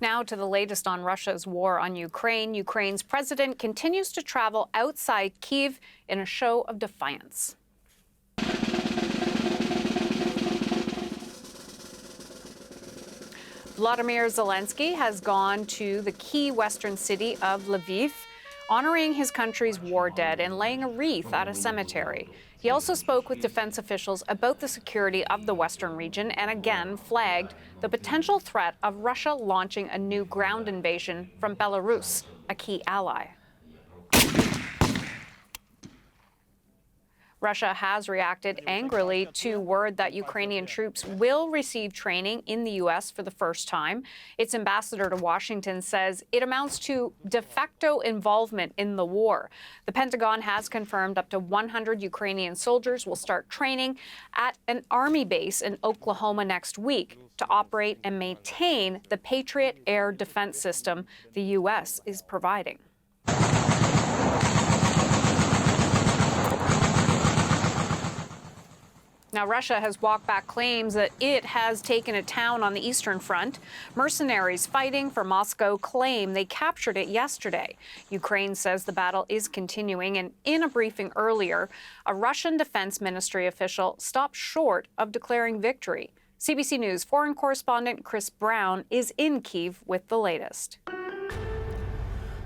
Now to the latest on Russia's war on Ukraine. Ukraine's president continues to travel outside Kyiv in a show of defiance. Volodymyr Zelensky has gone to the key western city of Lviv, honoring his country's war dead and laying a wreath at a cemetery. He also spoke with defense officials about the security of the western region and again flagged the potential threat of Russia launching a new ground invasion from Belarus, a key ally. Russia has reacted angrily to word that Ukrainian troops will receive training in the U.S. for the first time. Its ambassador to Washington says it amounts to de facto involvement in the war. The Pentagon has confirmed up to 100 Ukrainian soldiers will start training at an army base in Oklahoma next week to operate and maintain the Patriot air defense system the U.S. is providing. Now, Russia has walked back claims that it has taken a town on the Eastern Front. Mercenaries fighting for Moscow claim they captured it yesterday. Ukraine says the battle is continuing, and in a briefing earlier, a Russian Defense Ministry official stopped short of declaring victory. CBC News foreign correspondent Chris Brown is in Kyiv with the latest.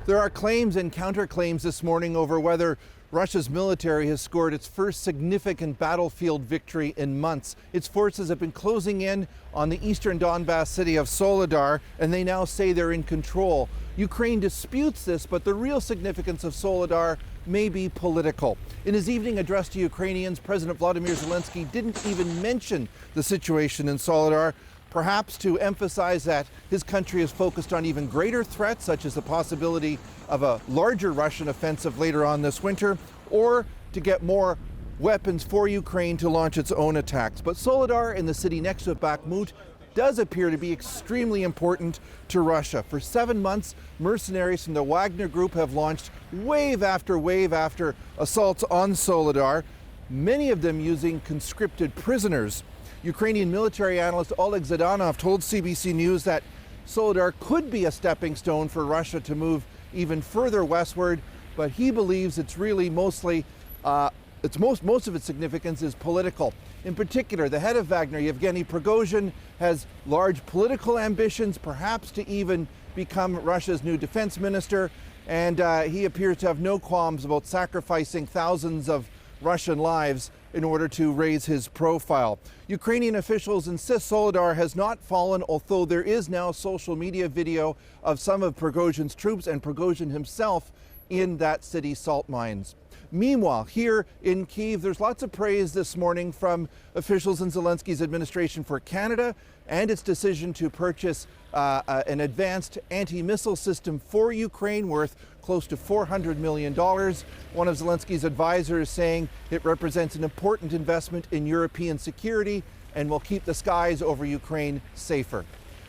There are claims and counterclaims this morning over whether Russia's military has scored its first significant battlefield victory in months. Its forces have been closing in on the eastern Donbas city of Soledar, and they now say they're in control. Ukraine disputes this, but the real significance of Soledar may be political. In his evening address to Ukrainians, President Volodymyr Zelensky didn't even mention the situation in Soledar, perhaps to emphasize that his country is focused on even greater threats, such as the possibility of a larger Russian offensive later on this winter, or to get more weapons for Ukraine to launch its own attacks. But Soledar, in the city next to Bakhmut, does appear to be extremely important to Russia. For 7 months, mercenaries from the Wagner Group have launched wave after assaults on Soledar, many of them using conscripted prisoners. Ukrainian military analyst Oleg Zhdanov told CBC News that Soledar could be a stepping stone for Russia to move even further westward, but he believes it's really mostly, most of its significance is political. In particular, the head of Wagner, Yevgeny Prigozhin, has large political ambitions, perhaps to even become Russia's new defense minister, and he appears to have no qualms about sacrificing thousands of Russian lives in order to raise his profile. Ukrainian officials insist Soledar has not fallen, although there is now social media video of some of Prigozhin's troops and Prigozhin himself in that city's salt mines. Meanwhile, here in Kyiv, there's lots of praise this morning from officials in Zelensky's administration for Canada and its decision to purchase an advanced anti-missile system for Ukraine worth close to $400 million. One of Zelensky's advisors saying it represents an important investment in European security and will keep the skies over Ukraine safer.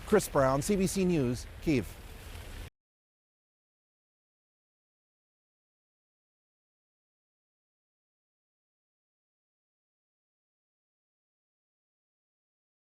Chris Brown, CBC News, Kyiv.